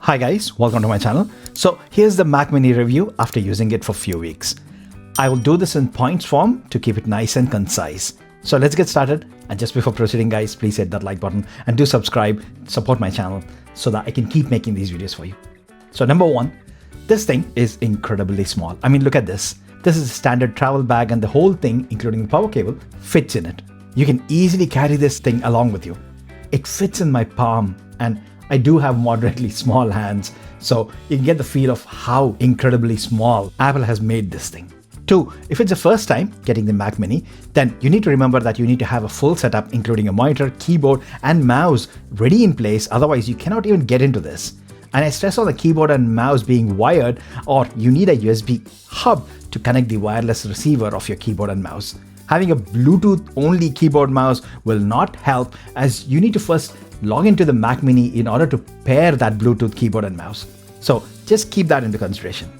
Hi guys, welcome to my channel. So here's the Mac Mini review after using it for a few weeks. I will do this in points form to keep it nice and concise. So let's get started. And just before proceeding guys, please hit that like button and do subscribe, support my channel so that I can keep making these videos for you. So number one, this thing is incredibly small. I mean, look at this. This is a standard travel bag and the whole thing, including the power cable, fits in it. You can easily carry this thing along with you. It fits in my palm and I do have moderately small hands, so you can get the feel of how incredibly small Apple has made this thing. 2. If it's the first time getting the Mac Mini, then you need to remember that you need to have a full setup including a monitor, keyboard and mouse ready in place, otherwise you cannot even get into this. And I stress on the keyboard and mouse being wired, or you need a USB hub to connect the wireless receiver of your keyboard and mouse. Having a Bluetooth only keyboard mouse will not help, as you need to first log into the Mac Mini in order to pair that Bluetooth keyboard and mouse. So just keep that into consideration.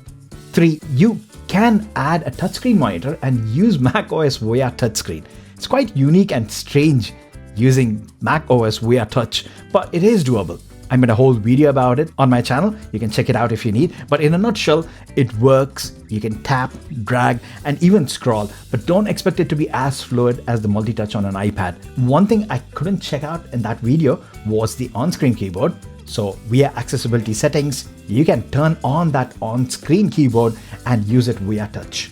3. You can add a touchscreen monitor and use macOS via touchscreen. It's quite unique and strange using macOS via touch, but it is doable. I made a whole video about it on my channel. You can check it out if you need, but in a nutshell, it works. You can tap, drag, and even scroll, but don't expect it to be as fluid as the multi-touch on an iPad. One thing I couldn't check out in that video was the on-screen keyboard. So via accessibility settings, you can turn on that on-screen keyboard and use it via touch.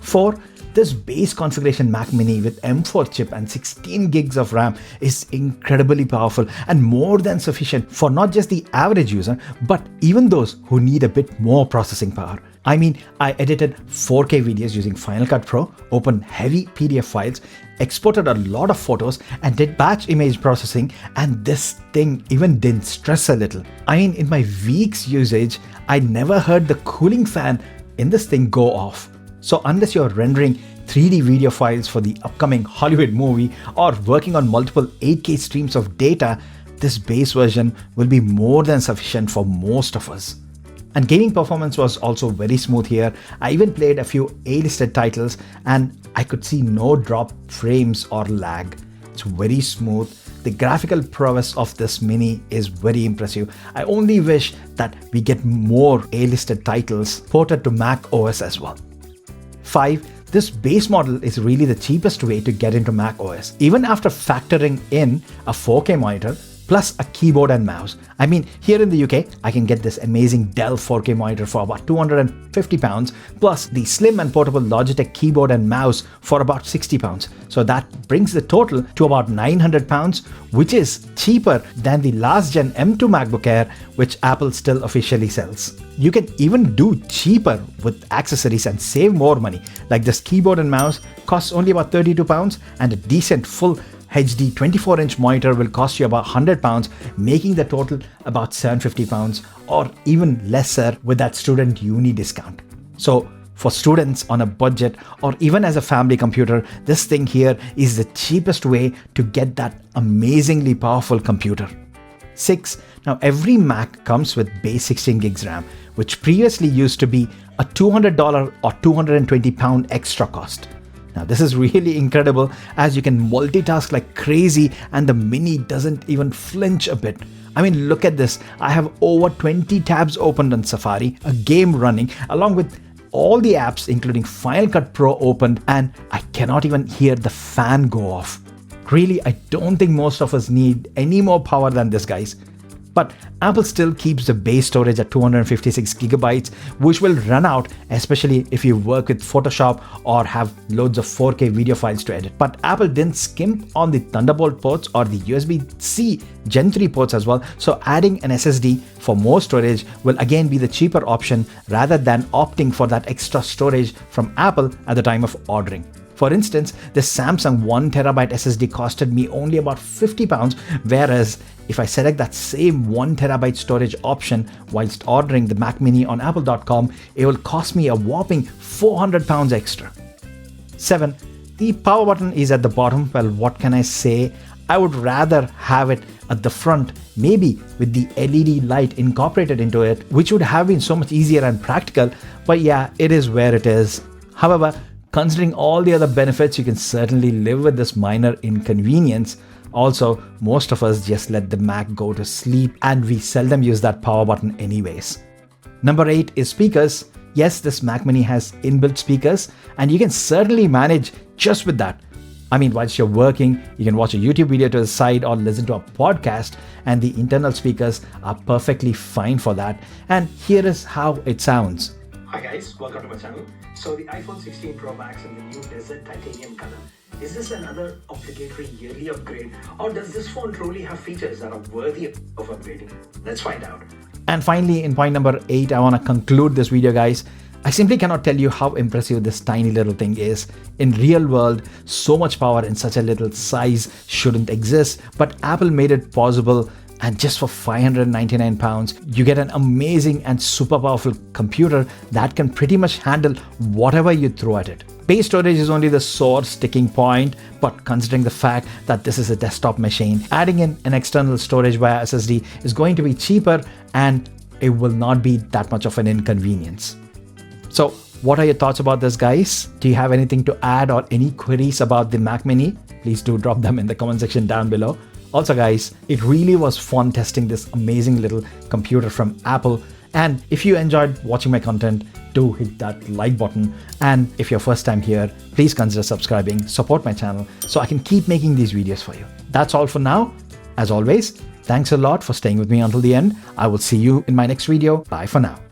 4. This base configuration Mac Mini with M4 chip and 16 gigs of RAM is incredibly powerful and more than sufficient for not just the average user, but even those who need a bit more processing power. I mean, I edited 4K videos using Final Cut Pro, opened heavy PDF files, exported a lot of photos and did batch image processing, and this thing even didn't stress a little. I mean, in my week's usage, I never heard the cooling fan in this thing go off. So unless you're rendering 3D video files for the upcoming Hollywood movie or working on multiple 8K streams of data, this base version will be more than sufficient for most of us. And gaming performance was also very smooth here. I even played a few A-listed titles and I could see no drop frames or lag. It's very smooth. The graphical prowess of this Mini is very impressive. I only wish that we get more A-listed titles ported to Mac OS as well. 5. This base model is really the cheapest way to get into Mac OS, even after factoring in a 4K monitor plus a keyboard and mouse. I mean, here in the UK, I can get this amazing Dell 4K monitor for about £250, plus the slim and portable Logitech keyboard and mouse for about £60. So that brings the total to about £900, which is cheaper than the last gen M2 MacBook Air, which Apple still officially sells. You can even do cheaper with accessories and save more money. Like this keyboard and mouse costs only about £32, and a decent full HD 24-inch monitor will cost you about £100, making the total about £750 or even lesser with that student uni discount. So for students on a budget or even as a family computer, this thing here is the cheapest way to get that amazingly powerful computer. 6. Now every Mac comes with base 16 gigs RAM, which previously used to be a $200 or £220 extra cost. Now this is really incredible, as you can multitask like crazy and the Mini doesn't even flinch a bit. I mean, look at this. I have over 20 tabs opened on Safari, a game running, along with all the apps including Final Cut Pro opened, and I cannot even hear the fan go off. Really, I don't think most of us need any more power than this, guys. But Apple still keeps the base storage at 256 gigabytes, which will run out, especially if you work with Photoshop or have loads of 4K video files to edit. But Apple didn't skimp on the Thunderbolt ports or the USB-C Gen 3 ports as well, so adding an SSD for more storage will again be the cheaper option rather than opting for that extra storage from Apple at the time of ordering. For instance, the Samsung 1TB SSD costed me only about £50, whereas if I select that same 1TB storage option whilst ordering the Mac Mini on apple.com, it will cost me a whopping £400 extra. 7. The power button is at the bottom. Well, what can I say? I would rather have it at the front, maybe with the LED light incorporated into it, which would have been so much easier and practical, but yeah, it is where it is. However, considering all the other benefits, you can certainly live with this minor inconvenience. Also, most of us just let the Mac go to sleep and we seldom use that power button anyways. Number 8 is speakers. Yes, this Mac Mini has inbuilt speakers and you can certainly manage just with that. I mean, whilst you're working, you can watch a YouTube video to the side or listen to a podcast, and the internal speakers are perfectly fine for that. And here is how it sounds. Hi guys, welcome to my channel. So the iPhone 16 Pro Max in the new Desert Titanium color. Is this another obligatory yearly upgrade, or does this phone truly have features that are worthy of upgrading? Let's find out. And finally, in point number 8, I want to conclude this video, guys. I simply cannot tell you how impressive this tiny little thing is. In real world, so much power in such a little size shouldn't exist, but Apple made it possible, and just for £599, you get an amazing and super powerful computer that can pretty much handle whatever you throw at it. Base storage is only the sore sticking point, but considering the fact that this is a desktop machine, adding in an external storage via SSD is going to be cheaper and it will not be that much of an inconvenience. So what are your thoughts about this, guys? Do you have anything to add or any queries about the Mac Mini? Please do drop them in the comment section down below. Also, guys, it really was fun testing this amazing little computer from Apple. And if you enjoyed watching my content, do hit that like button. And if you're first time here, please consider subscribing, support my channel so I can keep making these videos for you. That's all for now. As always, thanks a lot for staying with me until the end. I will see you in my next video. Bye for now.